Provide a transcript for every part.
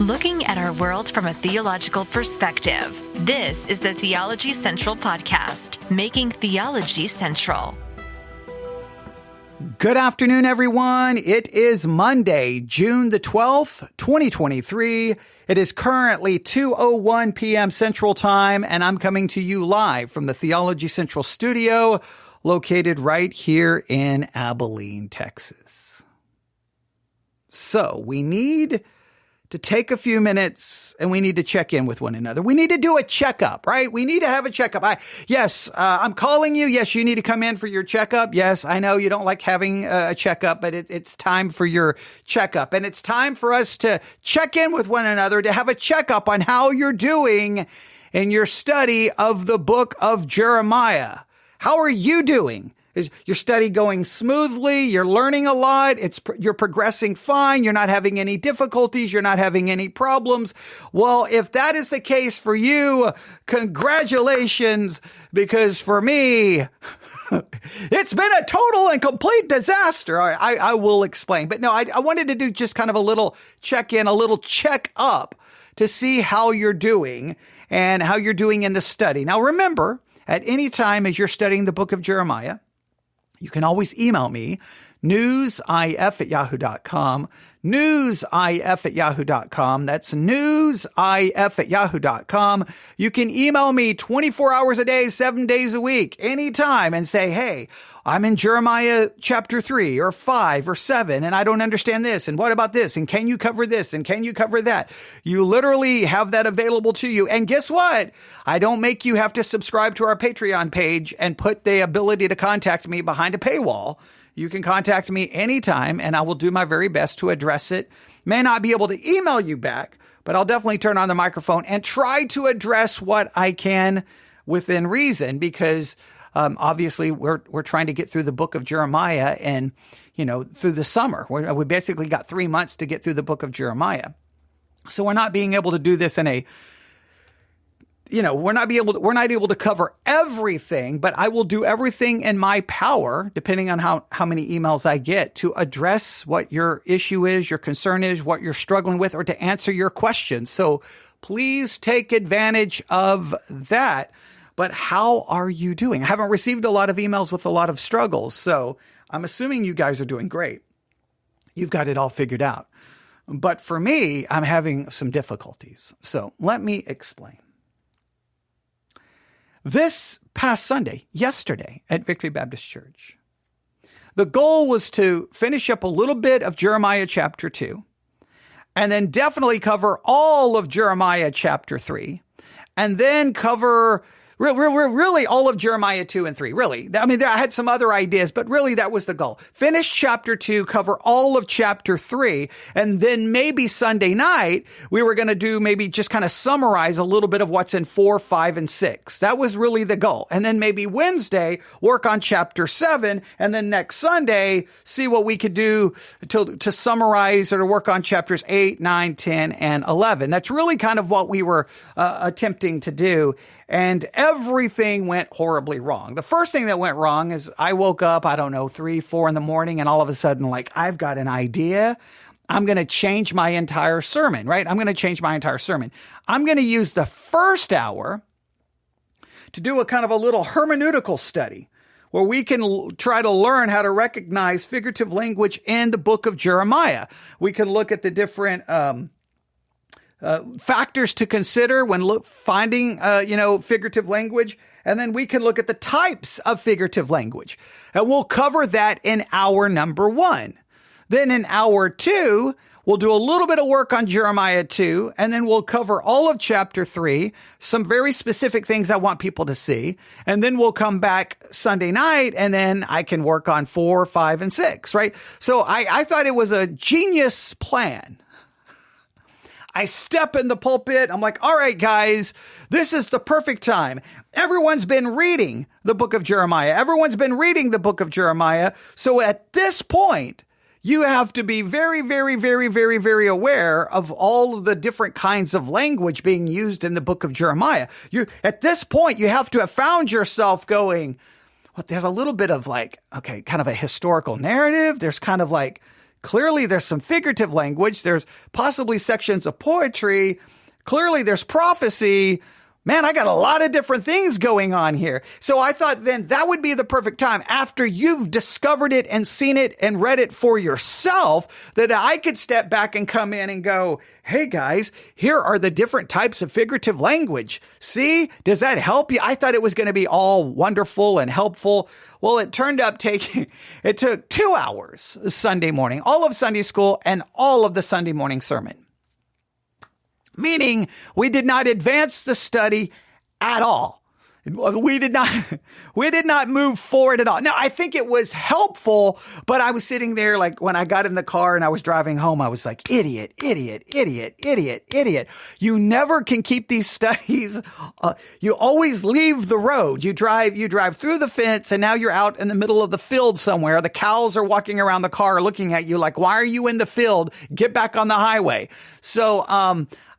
Looking at our world from a theological perspective. This is the Theology Central Podcast, making theology central. Good afternoon, everyone. It is Monday, June the 12th, 2023. It is currently 2:01 p.m. Central Time, and I'm coming to you live from the Theology Central studio, located right here in Abilene, Texas. So we need to take a few minutes and we need to check in with one another. We need to do a checkup, right? We need to have a checkup. I'm calling you. Yes, you need to come in for your checkup. Yes, I know you don't like having a checkup, but it's time for your checkup. And it's time for us to check in with one another, to have a checkup on how you're doing in your study of the book of Jeremiah. How are you doing? Is your study going smoothly? You're learning a lot. You're progressing fine. You're not having any difficulties. You're not having any problems. Well, if that is the case for you, congratulations, because for me, it's been a total and complete disaster. I will explain. But no, I wanted to do just kind of a little check-in, a little check-up to see how you're doing and how you're doing in the study. Now, remember, at any time as you're studying the book of Jeremiah, you can always email me, newsif@yahoo.com, newsif@yahoo.com. That's newsif@yahoo.com. You can email me 24 hours a day, 7 days a week, anytime, and say, hey, I'm in Jeremiah chapter 3 or 5 or 7, and I don't understand this. And what about this? And can you cover this? And can you cover that? You literally have that available to you. And guess what? I don't make you have to subscribe to our Patreon page and put the ability to contact me behind a paywall. You can contact me anytime, and I will do my very best to address it. May not be able to email you back, but I'll definitely turn on the microphone and try to address what I can within reason, because obviously, we're trying to get through the book of Jeremiah and, through the summer. We basically got 3 months to get through the book of Jeremiah. So we're not being able to do this we're not able to cover everything, but I will do everything in my power, depending on how many emails I get, to address what your issue is, your concern is, what you're struggling with, or to answer your questions. So please take advantage of that. But how are you doing? I haven't received a lot of emails with a lot of struggles, so I'm assuming you guys are doing great. You've got it all figured out. But for me, I'm having some difficulties. So let me explain. This past Sunday, yesterday, at Victory Baptist Church, the goal was to finish up a little bit of Jeremiah chapter 2, and then definitely cover all of Jeremiah chapter 3, and then cover really all of Jeremiah 2 and 3, really. I mean, I had some other ideas, but really that was the goal. Finish chapter 2, cover all of chapter 3, and then maybe Sunday night, we were going to do maybe just kind of summarize a little bit of what's in 4, 5, and 6. That was really the goal. And then maybe Wednesday, work on chapter 7, and then next Sunday, see what we could do to summarize or to work on chapters 8, 9, 10, and 11. That's really kind of what we were attempting to do. And everything went horribly wrong. The first thing that went wrong is I woke up, 3, 4 in the morning, and all of a sudden, I've got an idea. I'm going to change my entire sermon, right? I'm going to change my entire sermon. I'm going to use the first hour to do a kind of a little hermeneutical study where we can try to learn how to recognize figurative language in the book of Jeremiah. We can look at the different factors to consider when finding, figurative language. And then we can look at the types of figurative language. And we'll cover that in hour number 1. Then in hour 2, we'll do a little bit of work on Jeremiah 2. And then we'll cover all of chapter 3, some very specific things I want people to see. And then we'll come back Sunday night, and then I can work on 4, 5, and 6, right? So I thought it was a genius plan. I step in the pulpit. I'm like, all right, guys, this is the perfect time. Everyone's been reading the book of Jeremiah. Everyone's been reading the book of Jeremiah. So at this point, you have to be very, very, very, very, very aware of all of the different kinds of language being used in the book of Jeremiah. At this point, you have to have found yourself going, well, there's a little bit of kind of a historical narrative. There's kind of Clearly, there's some figurative language. There's possibly sections of poetry. Clearly, there's prophecy. Man, I got a lot of different things going on here. So I thought then that would be the perfect time after you've discovered it and seen it and read it for yourself that I could step back and come in and go, hey guys, here are the different types of figurative language. See, does that help you? I thought it was going to be all wonderful and helpful. Well, it turned up it took 2 hours Sunday morning, all of Sunday school and all of the Sunday morning sermon. Meaning we did not advance the study at all. We did not move forward at all. Now, I think it was helpful, but I was sitting there like when I got in the car and I was driving home, I was like, idiot. You never can keep these studies. You always leave the road. You drive through the fence and now you're out in the middle of the field somewhere. The cows are walking around the car looking at you like, why are you in the field? Get back on the highway. So,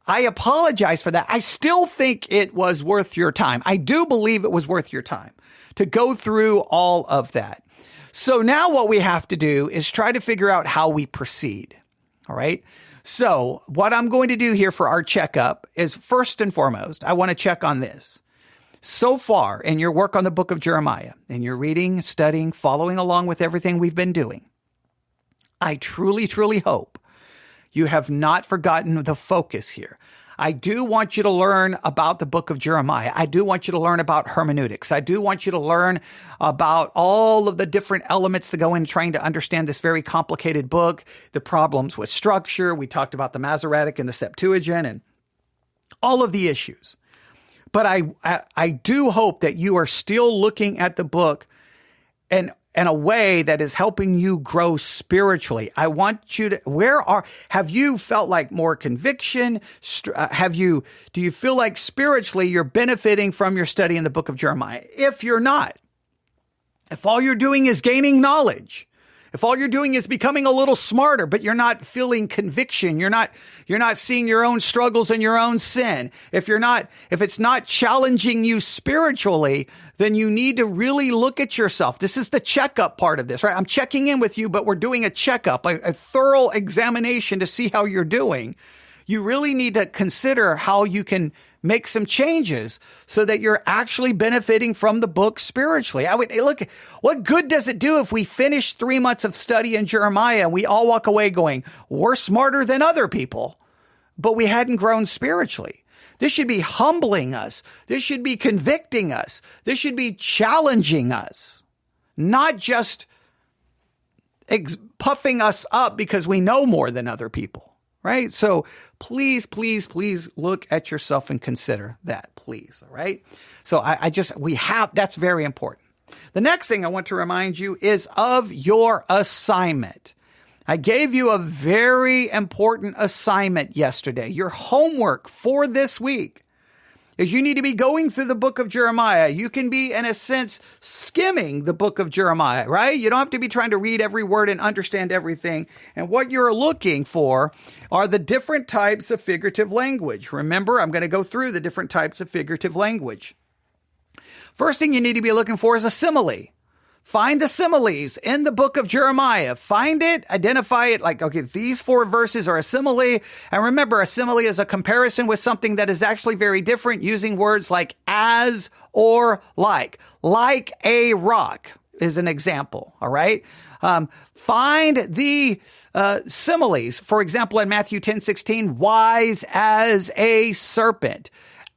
I apologize for that. I still think it was worth your time. I do believe it was worth your time to go through all of that. So now what we have to do is try to figure out how we proceed. All right. So what I'm going to do here for our checkup is first and foremost, I want to check on this. So far in your work on the book of Jeremiah, in your reading, studying, following along with everything we've been doing, I truly, truly hope you have not forgotten the focus here. I do want you to learn about the book of Jeremiah. I do want you to learn about hermeneutics. I do want you to learn about all of the different elements that go in trying to understand this very complicated book, the problems with structure. We talked about the Masoretic and the Septuagint and all of the issues. But I do hope that you are still looking at the book and in a way that is helping you grow spiritually. I want you to, have you felt like more conviction? Do you feel like spiritually you're benefiting from your study in the book of Jeremiah? If you're not, if all you're doing is gaining knowledge, if all you're doing is becoming a little smarter, but you're not feeling conviction, you're not seeing your own struggles and your own sin. If it's not challenging you spiritually, then you need to really look at yourself. This is the checkup part of this, right? I'm checking in with you, but we're doing a checkup, a thorough examination to see how you're doing. You really need to consider how you can make some changes so that you're actually benefiting from the book spiritually. Look, what good does it do if we finish 3 months of study in Jeremiah and we all walk away going, we're smarter than other people, but we hadn't grown spiritually? This should be humbling us. This should be convicting us. This should be challenging us, not just puffing us up because we know more than other people. Right? So please, please, please look at yourself and consider that, please. All right? So that's very important. The next thing I want to remind you is of your assignment. I gave you a very important assignment yesterday. Your homework for this week is you need to be going through the book of Jeremiah. You can be, in a sense, skimming the book of Jeremiah, right? You don't have to be trying to read every word and understand everything. And what you're looking for are the different types of figurative language. Remember, I'm going to go through the different types of figurative language. First thing you need to be looking for is a simile. Find the similes in the book of Jeremiah. Find it, identify it like, okay, these 4 verses are a simile. And remember, a simile is a comparison with something that is actually very different, using words like as or like. Like a rock is an example, all right? Find the similes. For example, in Matthew 10:16, wise as a serpent.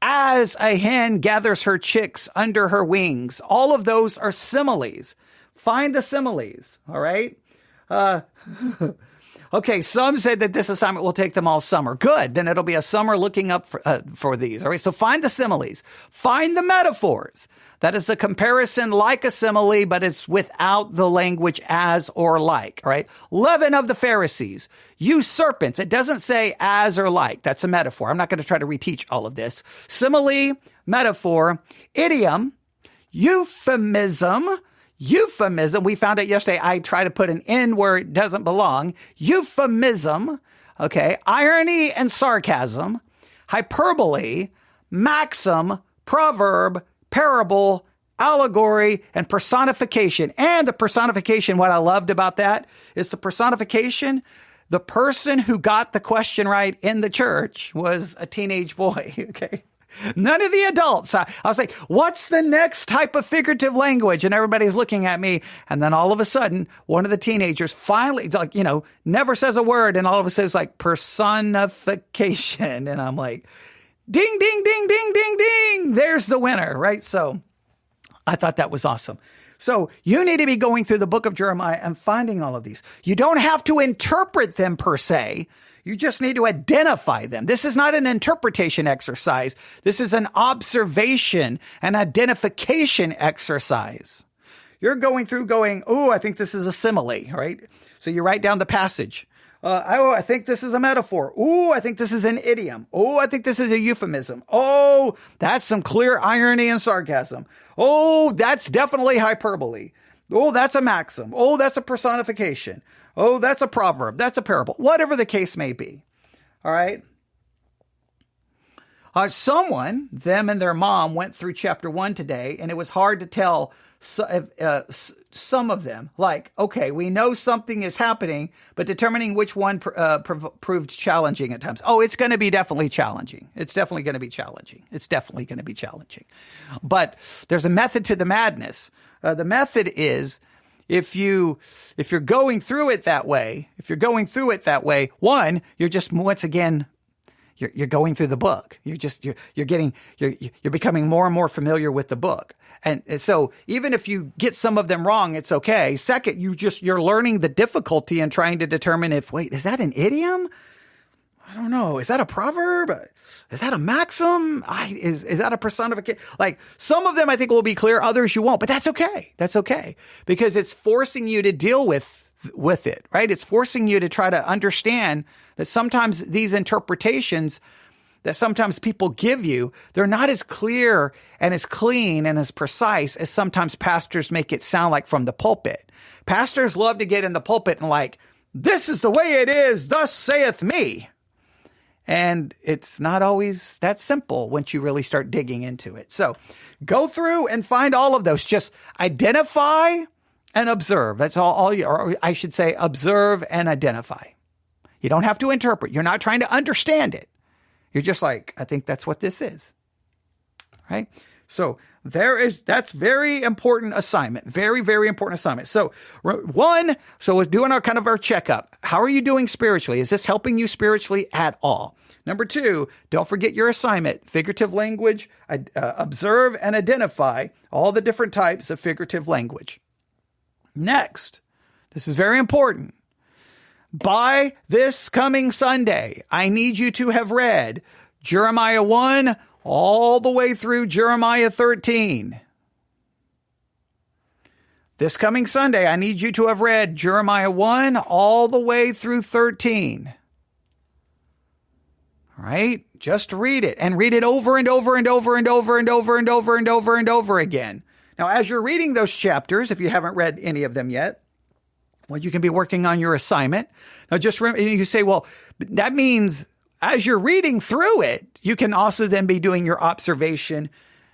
As a hen gathers her chicks under her wings. All of those are similes. Find the similes, all right? Okay, some said that this assignment will take them all summer. Good, then it'll be a summer looking up for these, all right? So find the similes. Find the metaphors. That is a comparison like a simile, but it's without the language as or like, all right? Leaven of the Pharisees. You serpents. It doesn't say as or like. That's a metaphor. I'm not going to try to reteach all of this. Simile, metaphor, idiom, euphemism. Euphemism. We found out yesterday. I try to put an N where it doesn't belong. Euphemism. Okay. Irony and sarcasm. Hyperbole, maxim, proverb, parable, allegory, and personification. And the personification, what I loved about that is the personification. The person who got the question right in the church was a teenage boy. Okay. None of the adults. I was like, what's the next type of figurative language? And everybody's looking at me. And then all of a sudden, one of the teenagers finally, like, never says a word. And all of a sudden it's like personification. And I'm like, ding, ding, ding, ding, ding, ding. There's the winner, right? So I thought that was awesome. So you need to be going through the book of Jeremiah and finding all of these. You don't have to interpret them per se. You just need to identify them. This is not an interpretation exercise. This is an observation and identification exercise. You're going through going, oh, I think this is a simile, right? So you write down the passage. I think this is a metaphor. Oh, I think this is an idiom. Oh, I think this is a euphemism. Oh, that's some clear irony and sarcasm. Oh, that's definitely hyperbole. Oh, that's a maxim. Oh, that's a personification. Oh, that's a proverb. That's a parable. Whatever the case may be. All right. Someone, them and their mom, went through chapter 1 today, and it was hard to tell some of them. Like, okay, we know something is happening, but determining which one proved challenging at times. Oh, it's going to be definitely challenging. It's definitely going to be challenging. It's definitely going to be challenging. But there's a method to the madness. The method is, if you're going through it that way, one, you're just, once again, you're going through the book. You're becoming more and more familiar with the book. And so even if you get some of them wrong, it's okay. Second, you're learning the difficulty and trying to determine is that an idiom? I don't know. Is that a proverb? Is that a maxim? Is that a personification? Like, some of them I think will be clear, others you won't, but that's okay. That's okay. Because it's forcing you to deal with it, right? It's forcing you to try to understand that sometimes these interpretations that sometimes people give you, they're not as clear and as clean and as precise as sometimes pastors make it sound like from the pulpit. Pastors love to get in the pulpit and like, this is the way it is, thus saith me. And it's not always that simple once you really start digging into it. So go through and find all of those. Just identify and observe. That's all you, or I should say, observe and identify. You don't have to interpret. You're not trying to understand it. You're just like, I think that's what this is. Right? So that's very important assignment. Very, very important assignment. So one, so we're doing our checkup. How are you doing spiritually? Is this helping you spiritually at all? Number two, don't forget your assignment. Figurative language, observe and identify all the different types of figurative language. Next, this is very important. By this coming Sunday, I need you to have read Jeremiah 1 all the way through Jeremiah 13. This coming Sunday, I need you to have read Jeremiah 1 all the way through 13. All right? Just read it and read it over and over and over and over and over and over and over and over again. Now, as you're reading those chapters, if you haven't read any of them yet, well, you can be working on your assignment. Now, just remember, you say, well, that means as you're reading through it, you can also then be doing your observation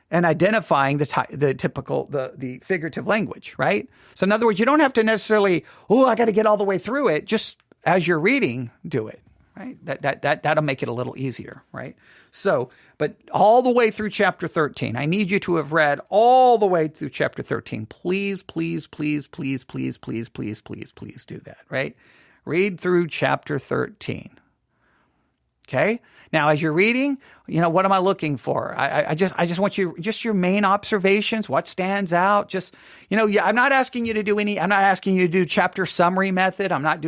and identifying the figurative language, right? So in other words, you don't have to necessarily, I got to get all the way through it. Just as you're reading, do it, right? That'll make it a little easier, right? So, but all the way through chapter 13, I need you to have read all the way through chapter 13. Please, please, please, please, please, please, please, please, please do that, right? Read through chapter 13. Okay. Now, as you're reading, what am I looking for? I just want you, just your main observations, what stands out. Just, I'm not asking you to do chapter summary method. I'm not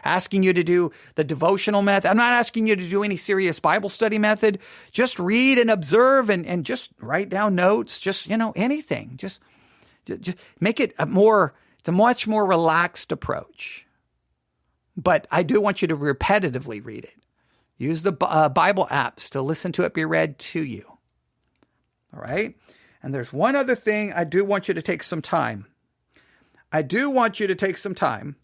asking you to do the devotional method. I'm not asking you to do any serious Bible study method. Just read and observe and just write down notes. Just, anything. Just make it it's a much more relaxed approach. But I do want you to repetitively read it. Use the Bible apps to listen to it be read to you. All right? And there's one other thing I do want you to take some time. I do want you to take some time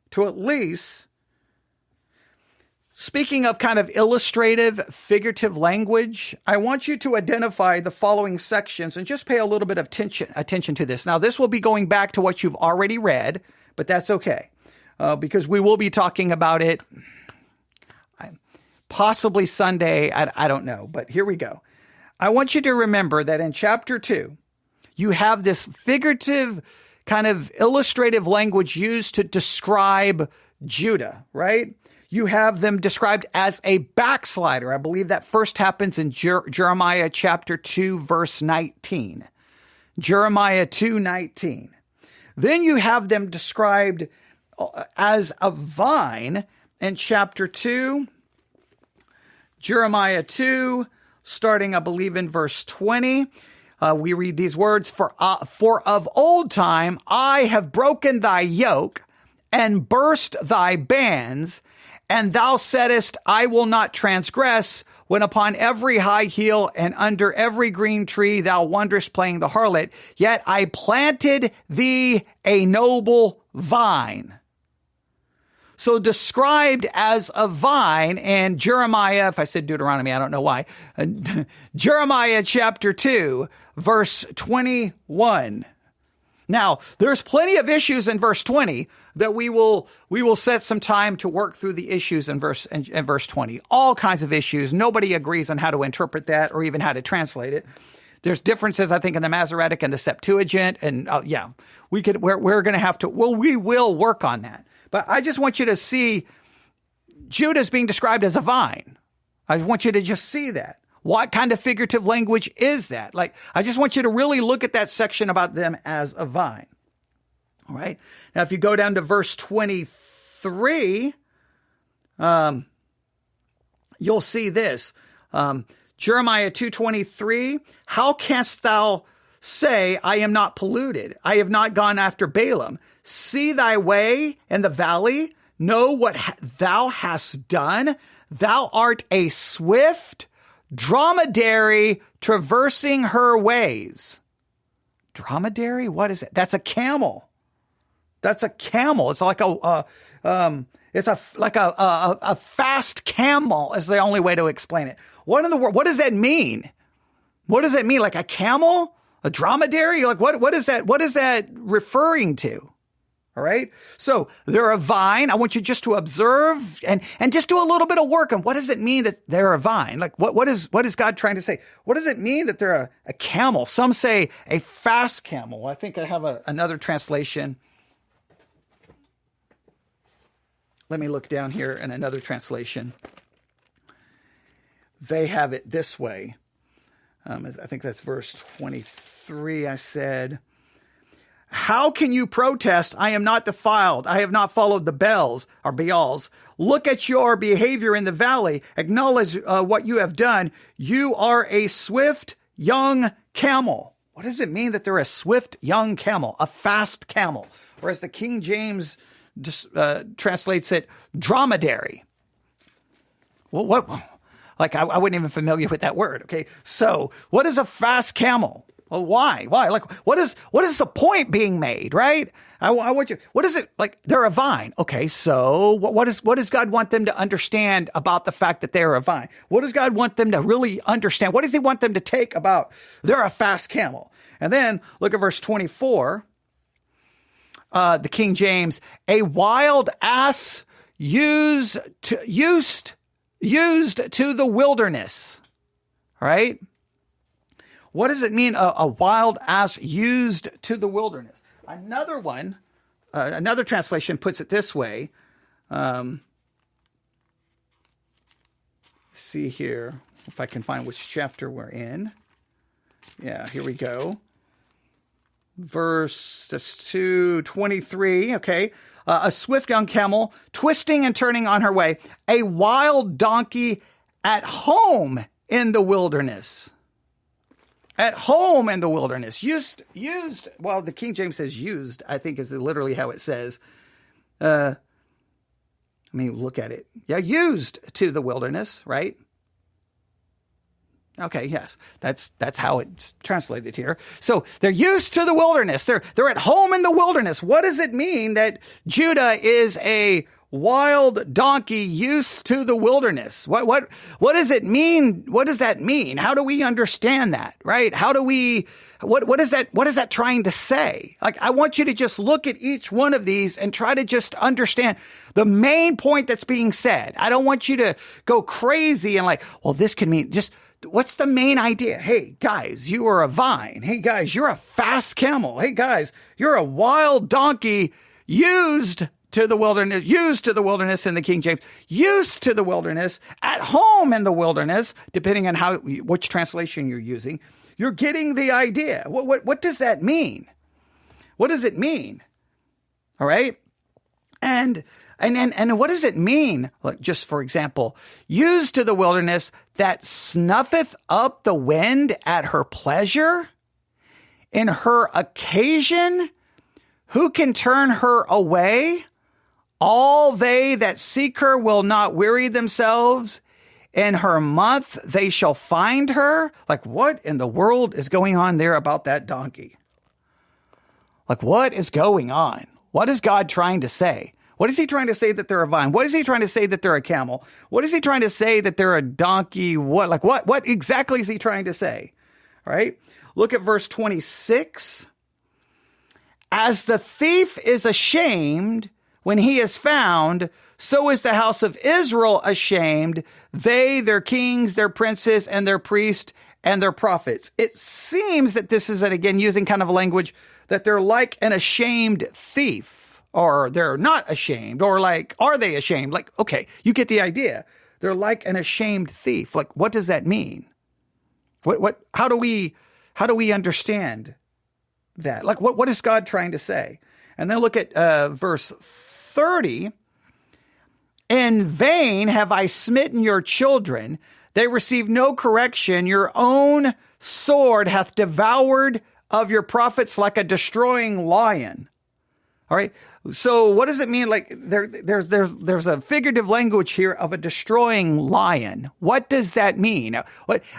to at least Speaking of kind of illustrative, figurative language, I want you to identify the following sections and just pay a little bit of attention to this. Now, this will be going back to what you've already read, but that's okay, because we will be talking about it possibly Sunday. I don't know, but here we go. I want you to remember that in chapter 2, you have this figurative kind of illustrative language used to describe Judah, right? You have them described as a backslider. I believe that first happens in Jeremiah chapter 2, verse 19. Jeremiah 2:19. Then you have them described as a vine in chapter 2, Jeremiah 2, starting, I believe, in verse 20. We read these words, For of old time I have broken thy yoke and burst thy bands, and thou saidest, I will not transgress, when upon every high hill and under every green tree thou wanderest playing the harlot. Yet I planted thee a noble vine. So described as a vine in Jeremiah, if I said Deuteronomy, I don't know why, Jeremiah chapter 2, verse 21. Now, there's plenty of issues in verse 20 that we will set some time to work through the issues in verse 20. All kinds of issues. Nobody agrees on how to interpret that or even how to translate it. There's differences, I think, in the Masoretic and the Septuagint. And we're going to have to, we will work on that. But I just want you to see Judah is being described as a vine. I want you to just see that. What kind of figurative language is that? Like, I just want you to really look at that section about them as a vine. All right. Now, if you go down to verse 23, you'll see this. Jeremiah 2:23, how canst thou say, I am not polluted? I have not gone after Balaam. See thy way in the valley. Know what thou hast done. Thou art a swift dromedary traversing her ways. Dromedary? What is it? That's a camel. That's a camel. It's like a fast camel is the only way to explain it. What in the world? What does that mean? What does that mean? Like a camel? A dromedary? Like what is that? What is that referring to? All right. So they're a vine. I want you just to observe and just do a little bit of work on what does it mean that they're a vine? Like what is God trying to say? What does it mean that they're a camel? Some say a fast camel. I think I have another translation. Let me look down here in another translation. They have it this way. I think that's verse 23. I said, how can you protest? I am not defiled. I have not followed the Baals. Look at your behavior in the valley. Acknowledge what you have done. You are a swift young camel. What does it mean that they're a swift young camel, a fast camel? Whereas the King James translates it dromedary. Well, what? Like I wasn't even familiar with that word. Okay, so what is a fast camel? Well, why? Like, what is the point being made, right? I want you, what is it? Like, they're a vine. Okay, so what does God want them to understand about the fact that they're a vine? What does God want them to really understand? What does he want them to take about they're a fast camel? And then look at verse 24. The King James, a wild ass used to the wilderness, right? What does it mean, a wild ass used to the wilderness? Another one, another translation puts it this way. See here, if I can find which chapter we're in. Yeah, here we go. Verse 2:23, okay. A swift young camel, twisting and turning on her way. A wild donkey at home in the wilderness. At home in the wilderness. Used, well, the King James says used, I think is literally how it says. Let me look at it. Yeah, used to the wilderness, right? Okay, yes, that's how it's translated here. So they're used to the wilderness. They're at home in the wilderness. What does it mean that Judah is a wild donkey used to the wilderness? What does it mean? What does that mean? How do we understand that, right? What is that trying to say? Like, I want you to just look at each one of these and try to just understand the main point that's being said. I don't want you to go crazy and like, well, this can mean just, what's the main idea? Hey, guys, you are a vine. Hey, guys, you're a fast camel. Hey, guys, you're a wild donkey used to the wilderness in the King James, used to the wilderness, at home in the wilderness, depending on which translation you're using. You're getting the idea. What does that mean? What does it mean? All right. And what does it mean? Look, just for example, used to the wilderness that snuffeth up the wind at her pleasure, in her occasion, who can turn her away? All they that seek her will not weary themselves. In her month, they shall find her. Like, what in the world is going on there about that donkey? Like, what is going on? What is God trying to say? What is he trying to say that they're a vine? What is he trying to say that they're a camel? What is he trying to say that they're a donkey? What exactly is he trying to say? All right. Look at verse 26. As the thief is ashamed when he is found, so is the house of Israel ashamed, they, their kings, their princes, and their priests, and their prophets. It seems that this is, again, using kind of a language that they're like an ashamed thief, or they're not ashamed, or like, are they ashamed? Like, okay, you get the idea. They're like an ashamed thief. Like, what does that mean? How do we understand that? Like, what is God trying to say? And then look at verse 30. In vain have I smitten your children. They receive no correction. Your own sword hath devoured of your prophets like a destroying lion. All right. So what does it mean? Like there's a figurative language here of a destroying lion. What does that mean?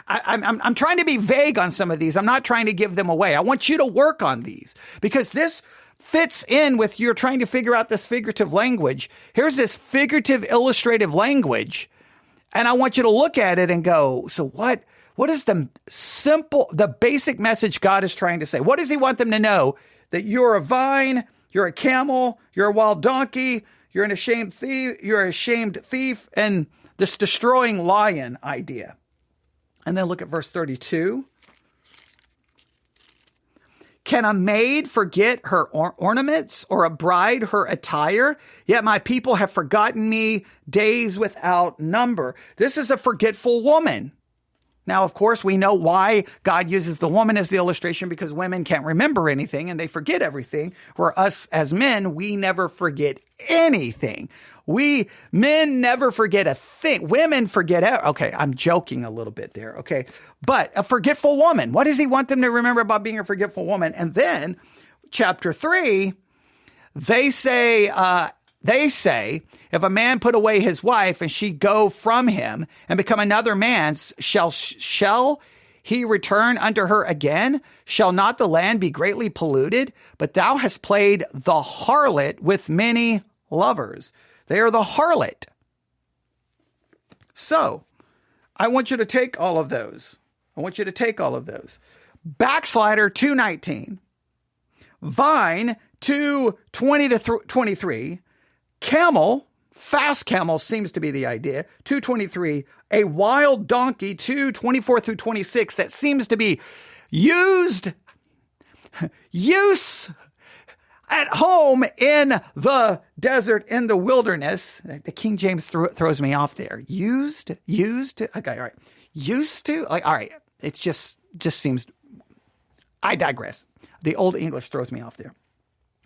I'm trying to be vague on some of these. I'm not trying to give them away. I want you to work on these because this fits in with you're trying to figure out this figurative language. Here's this figurative illustrative language. And I want you to look at it and go, so what is the basic message God is trying to say? What does he want them to know? That you're a vine, you're a camel, you're a wild donkey, you're a shamed thief, and this destroying lion idea. And then look at verse 32. Can a maid forget her ornaments, or a bride her attire? Yet my people have forgotten me days without number. This is a forgetful woman. Now, of course, we know why God uses the woman as the illustration, because women can't remember anything and they forget everything. Where us as men, we never forget anything. Men never forget a thing. Women forget. Okay, I'm joking a little bit there. Okay. But a forgetful woman. What does he want them to remember about being a forgetful woman? And then chapter 3, they say, if a man put away his wife and she go from him and become another man's, shall he return unto her again? Shall not the land be greatly polluted? But thou hast played the harlot with many lovers. They are the harlot. So I want you to take all of those. Backslider 2:19, vine 2:20 to 23, camel, fast camel seems to be the idea, 2:23, a wild donkey 2:24 through 26 that seems to be use at home in the desert, in the wilderness. The King James throws me off there. Used to, okay, all right. Used to, like, all right. It just seems, I digress. The Old English throws me off there.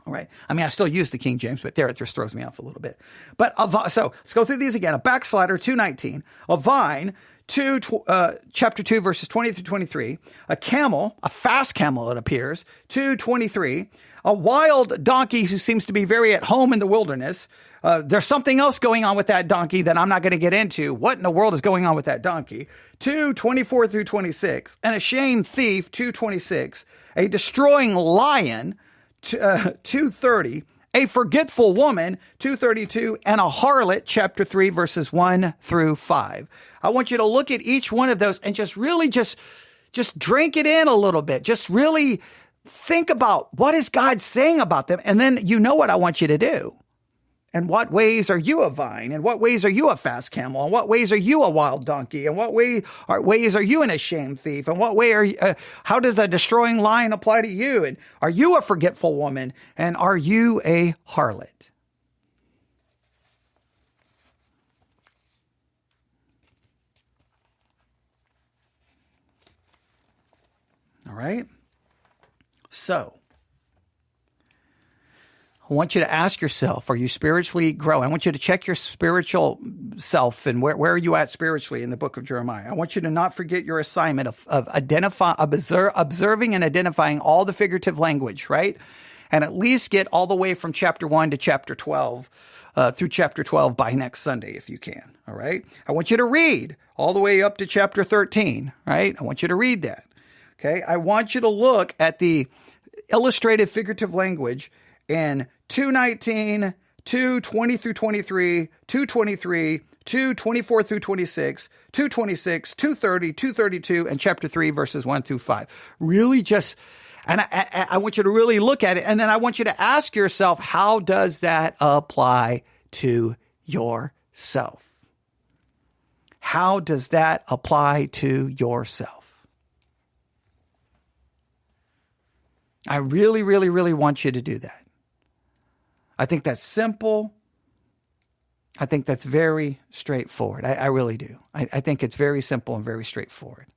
All right. I mean, I still use the King James, but there it just throws me off a little bit. But so let's go through these again. A backslider, 2:19, a vine, chapter 2, verses 20 through 23, a camel, a fast camel, it appears, 2:23, a wild donkey who seems to be very at home in the wilderness. There's something else going on with that donkey that I'm not going to get into. What in the world is going on with that donkey? 2:24 through 26, an ashamed thief, 2:26, a destroying lion, 2:30, a forgetful woman, 232, and a harlot, chapter 3, verses 1 through 5. I want you to look at each one of those and just really just drink it in a little bit. Just really think about what is God saying about them. And then you know what I want you to do. And what ways are you a vine? And what ways are you a fast camel? And what ways are you a wild donkey? And what ways are you an ashamed thief? And what way are you, how does a destroying lion apply to you? And are you a forgetful woman? And are you a harlot? All right. So, I want you to ask yourself, are you spiritually growing? I want you to check your spiritual self and where are you at spiritually in the book of Jeremiah? I want you to not forget your assignment of observing and identifying all the figurative language, right? And at least get all the way from chapter 1 to chapter 12, through chapter 12 by next Sunday if you can, all right? I want you to read all the way up to chapter 13, right? I want you to read that, okay? I want you to look at the illustrative figurative language in 2:19, 2:20 through 23, 2:23, 2:24 through 26, 2:26, 2:30, 2:32, and chapter 3, verses 1 through 5. Really just, and I want you to really look at it, and then I want you to ask yourself, how does that apply to yourself? How does that apply to yourself? I really, really, really want you to do that. I think that's simple. I think that's very straightforward. I really do. I think it's very simple and very straightforward.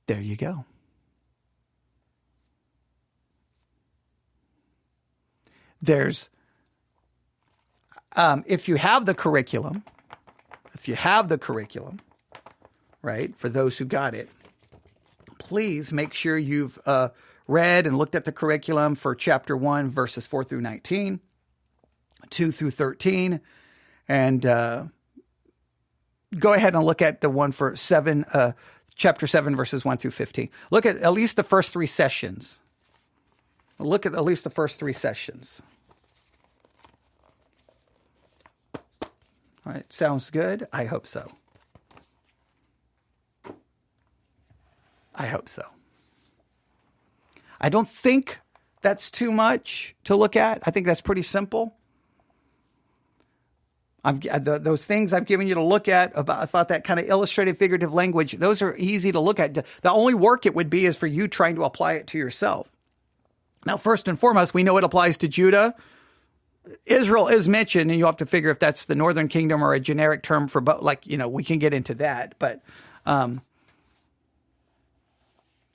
There you go. There's, if you have the curriculum, right, for those who got it, please make sure you've read and looked at the curriculum for chapter 1, verses 4 through 19, 2 through 13, and go ahead and look at the one for chapter 7, verses 1 through 15. Look at least the first 3 sessions. Look at least the first 3 sessions. All right, sounds good? I hope so. I hope so. I don't think that's too much to look at. I think that's pretty simple. Those things I've given you to look at about that kind of illustrative figurative language, those are easy to look at. The only work it would be is for you trying to apply it to yourself. Now, first and foremost, we know it applies to Judah. Israel is mentioned, and you have to figure if that's the northern kingdom or a generic term for both. Like, we can get into that, but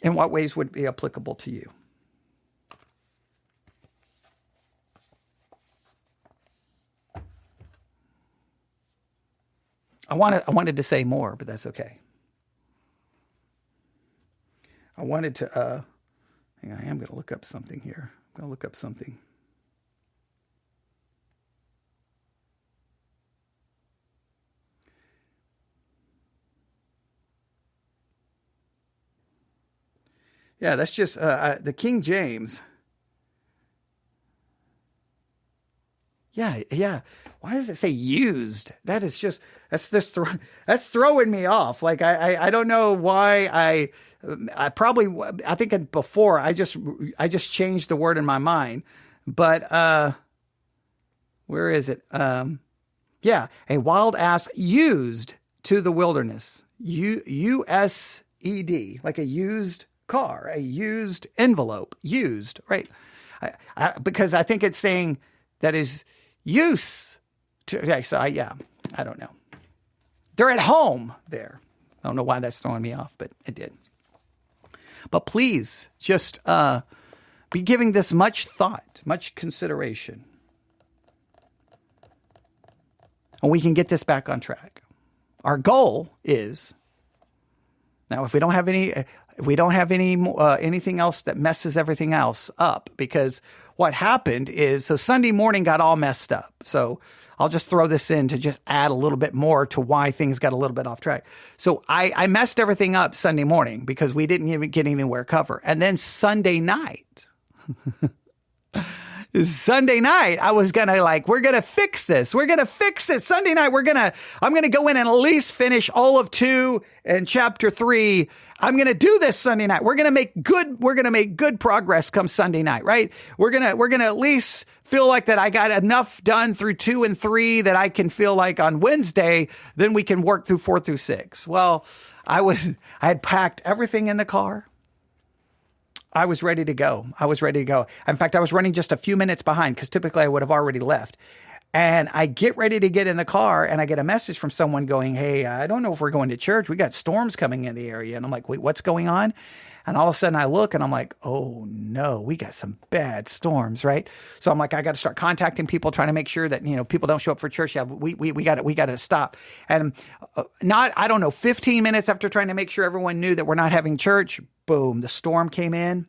in what ways would be applicable to you? I wanted to say more, but that's okay. I wanted to, hang on, I am going to look up something here. I'm going to look up something. Yeah, that's just the King James. Yeah. Why does it say used? That's throwing me off. Like I don't know why I think before I just changed the word in my mind, but where is it? Yeah, a wild ass used to the wilderness. USED, like a used car, a used envelope, used, right? Because I think it's saying that is use to, so I don't know. They're at home there. I don't know why that's throwing me off, but it did. But please just be giving this much thought, much consideration. And we can get this back on track. Our goal is, now if we don't have anything else that messes everything else up, because what happened is, so Sunday morning got all messed up. So I'll just throw this in to just add a little bit more to why things got a little bit off track. So I messed everything up Sunday morning because we didn't even get anywhere cover. And then Sunday night, I was going to we're going to fix this. We're going to fix it. Sunday night, I'm going to go in and at least finish all of 2 and chapter 3. I'm going to do this Sunday night. We're going to make good progress come Sunday night, right? We're going to at least feel like that I got enough done through 2 and 3 that I can feel like on Wednesday, then we can work through 4 through 6. Well, I had packed everything in the car. I was ready to go. In fact, I was running just a few minutes behind because typically I would have already left. And I get ready to get in the car and I get a message from someone going, hey, I don't know if we're going to church. We got storms coming in the area. And I'm like, wait, what's going on? And all of a sudden I look and I'm like, oh no, we got some bad storms, right? So I'm like, I got to start contacting people, trying to make sure that, people don't show up for church. Yeah, we got to stop. And 15 minutes after trying to make sure everyone knew that we're not having church, boom, the storm came in.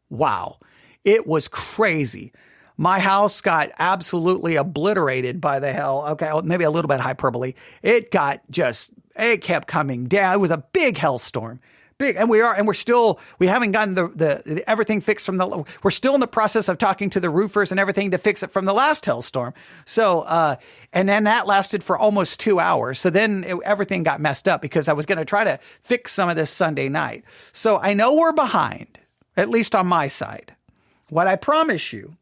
Wow. It was crazy. My house got absolutely obliterated by the hell. Okay, maybe a little bit hyperbole. It kept coming down. It was a big hailstorm. Big. And we haven't gotten the everything fixed we're still in the process of talking to the roofers and everything to fix it from the last hailstorm. So, and then that lasted for almost 2 hours. So then everything got messed up because I was going to try to fix some of this Sunday night. So I know we're behind, at least on my side. What I promise you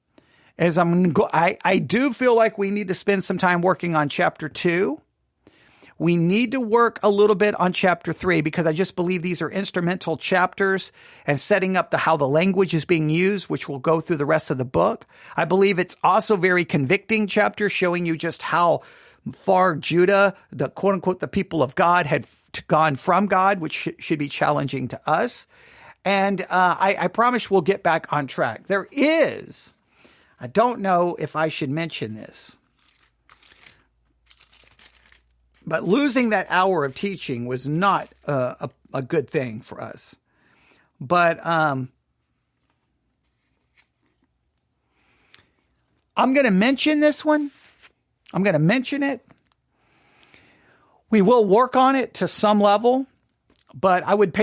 is I do feel like we need to spend some time working on chapter 2. We need to work a little bit on chapter 3 because I just believe these are instrumental chapters and setting up how the language is being used, which will go through the rest of the book. I believe it's also very convicting chapter, showing you just how far Judah, the quote unquote, the people of God, had gone from God, which should be challenging to us. And I promise we'll get back on track. I don't know if I should mention this, but losing that hour of teaching was not a good thing for us. But I'm going to mention this one. I'm going to mention it. We will work on it to some level. But I would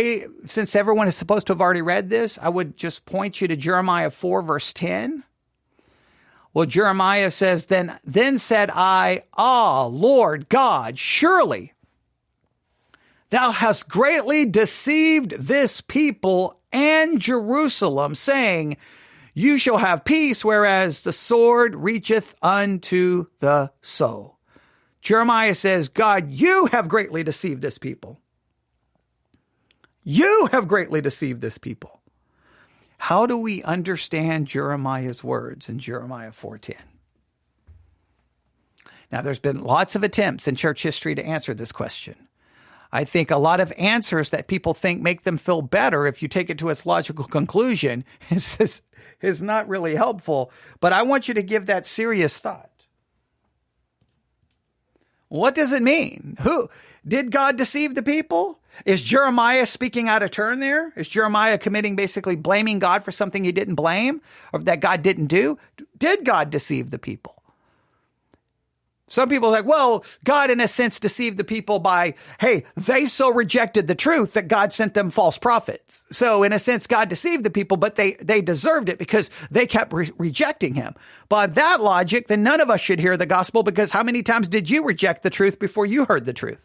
since everyone is supposed to have already read this, I would just point you to Jeremiah 4, verse 10. Well, Jeremiah says, Then said I, Lord God, surely thou hast greatly deceived this people and Jerusalem, saying, you shall have peace, whereas the sword reacheth unto the soul. Jeremiah says, God, you have greatly deceived this people. You have greatly deceived this people. How do we understand Jeremiah's words in Jeremiah 4:10? Now, there's been lots of attempts in church history to answer this question. I think a lot of answers that people think make them feel better if you take it to its logical conclusion is not really helpful. But I want you to give that serious thought. What does it mean? Did God deceive the people? Is Jeremiah speaking out of turn there? Is Jeremiah basically blaming God for something he didn't blame or that God didn't do? Did God deceive the people? Some people are like, well, God in a sense deceived the people by, hey, they so rejected the truth that God sent them false prophets. So in a sense, God deceived the people, but they deserved it because they kept rejecting him. By that logic, then none of us should hear the gospel because how many times did you reject the truth before you heard the truth?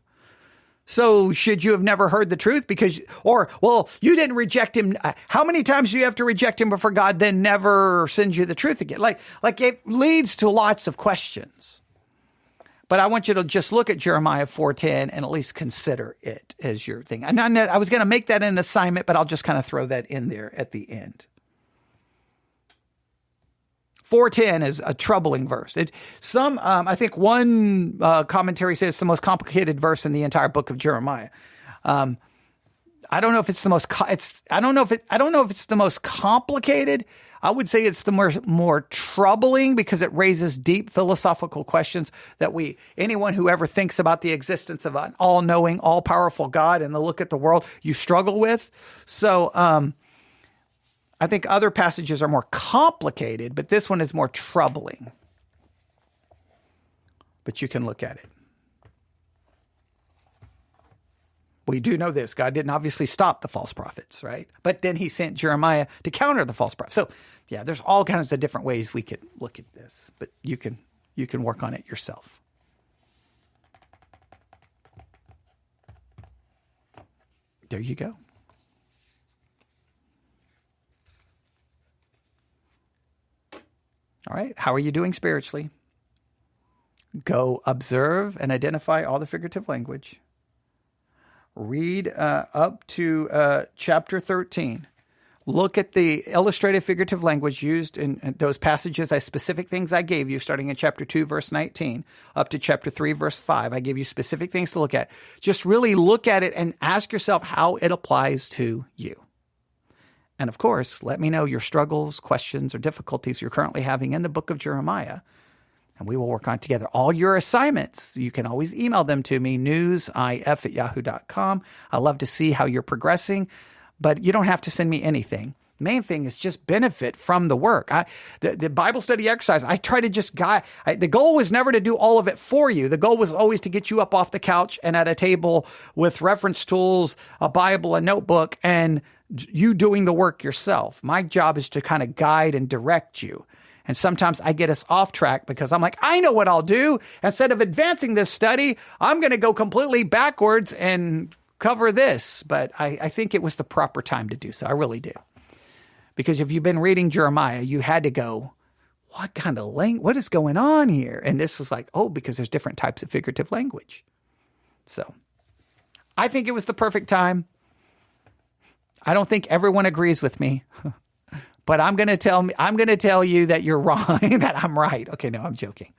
So should you have never heard the truth you didn't reject him. How many times do you have to reject him before God then never sends you the truth again? Like it leads to lots of questions. But I want you to just look at Jeremiah 4:10 and at least consider it as your thing. And I was going to make that an assignment, but I'll just kind of throw that in there at the end. 4:10 is a troubling verse. I think one commentary says it's the most complicated verse in the entire book of Jeremiah. I don't know if it's the most. I don't know if it's the most complicated. I would say it's the more troubling because it raises deep philosophical questions that anyone who ever thinks about the existence of an all-knowing, all-powerful God and the look at the world, you struggle with. So I think other passages are more complicated, but this one is more troubling. But you can look at it. We do know this. God didn't obviously stop the false prophets, right? But then he sent Jeremiah to counter the false prophets. So, yeah, there's all kinds of different ways we could look at this, but you can work on it yourself. There you go. All right. How are you doing spiritually? Go observe and identify all the figurative language. Read up to chapter 13. Look at the illustrative figurative language used in those passages as specific things I gave you, starting in chapter 2, verse 19, up to chapter 3, verse 5. I gave you specific things to look at. Just really look at it and ask yourself how it applies to you. And of course, let me know your struggles, questions, or difficulties you're currently having in the book of Jeremiah, and we will work on it together. All your assignments, you can always email them to me, newsif@yahoo.com. I love to see how you're progressing, but you don't have to send me anything. Main thing is just benefit from the work. The Bible study exercise, I try to just the goal was never to do all of it for you. The goal was always to get you up off the couch and at a table with reference tools, a Bible, a notebook, and you doing the work yourself. My job is to kind of guide and direct you. And sometimes I get us off track because I'm like, I know what I'll do. Instead of advancing this study, I'm going to go completely backwards and cover this. But I think it was the proper time to do so. I really do. Because if you've been reading Jeremiah, you had to go, what kind of language? What is going on here? And this was like, because there's different types of figurative language. So I think it was the perfect time. I don't think everyone agrees with me, but I'm going to tell you that you're wrong, that I'm right. Okay, no, I'm joking.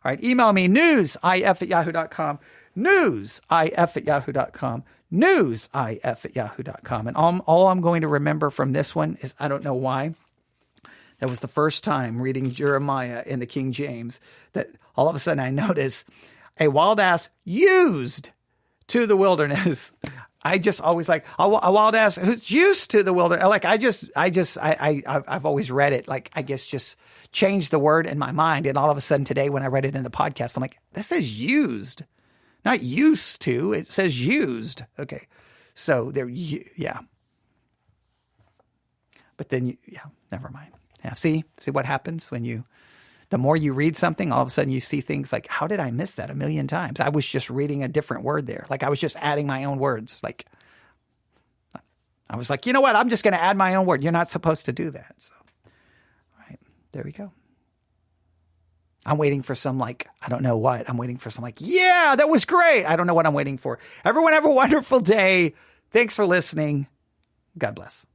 All right, email me, newsif@yahoo.com, newsif@yahoo.com, newsif@yahoo.com. And all I'm going to remember from this one is, I don't know why, that was the first time reading Jeremiah in the King James that all of a sudden I noticed a wild ass used to the wilderness. I just always like a wild ass who's used to the wilderness. Like I've always read it. Like I guess just changed the word in my mind. And all of a sudden today, when I read it in the podcast, I'm like, this says used, not used to. It says used. Okay, so there, yeah. But then never mind. Yeah, see what happens when the more you read something, all of a sudden you see things like, how did I miss that 1,000,000 times? I was just reading a different word there. Like I was just adding my own words. Like I was like, you know what? I'm just going to add my own word. You're not supposed to do that. So, all right, there we go. I'm waiting for some I don't know what. I'm waiting for some yeah, that was great. I don't know what I'm waiting for. Everyone have a wonderful day. Thanks for listening. God bless.